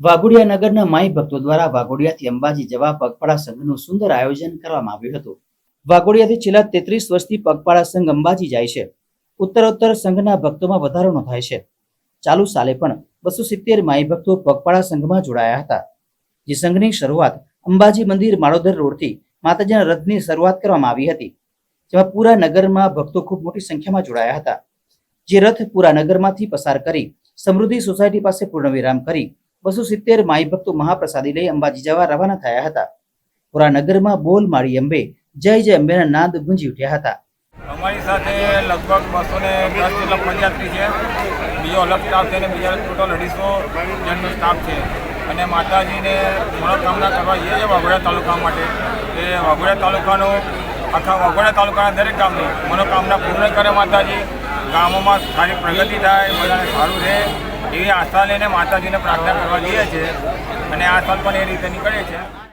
વાઘોડિયા નગરના માઈ ભક્તો દ્વારા વાઘોડિયાથી અંબાજી જવા પગપાળા સંઘનું સુંદર આયોજન કરવામાં આવ્યું હતું। વાઘોડિયાથી છેલ્લા 33 વર્ષથી પગપાળા સંઘ અંબાજી જાય છે। ઉત્તરોત્તર સંઘના ભક્તોમાં વધારો નોંધાય છે। ચાલુ સાલે પણ 270 માઈ ભક્તો પગપાળા સંઘમાં જોડાયા હતા। જે સંઘની શરૂઆત અંબાજી મંદિર માળોદર રોડથી માતાજીના રથની શરૂઆત કરવામાં આવી હતી, જેમાં પૂરા નગરમાં ભક્તો ખૂબ મોટી સંખ્યામાં જોડાયા હતા। જે રથ પૂરા નગરમાંથી પસાર કરી સમૃદ્ધિ સોસાયટી પાસે પૂર્ણવિરામ કરી 270 માઈ ભક્તો મહાપ્રસાદી લઈ અંબાજી જવા રવાના થયા હતા। પૂરા નગરમાં બોલ માળી અંબે, જય જય અંબેના નાદ ગુંજી ઉઠ્યા હતા। અમારી સાથે લગભગ 210 જેટલા પંજાબી છે, બીજો અલગ સ્ટાફ છે અને બીજા ટોટલ 250 જણનો સ્ટાફ છે। અને માતાજીને મનોકામના કરવા જઈએ છીએ વાઘોડિયા તાલુકા માટે, કે વાઘોડિયા તાલુકાનો આખા વાઘોડિયા તાલુકાના દરેક ગામની મનોકામના પૂર્ણ કરે માતાજી। ગામોમાં સારી પ્રગતિ થાય, બધાને સારું રહે એવી આશા લઈને માતાજીને પ્રાર્થના કરવા જઈએ છીએ અને આ સાલ પણ એ રીતે નીકળે છે।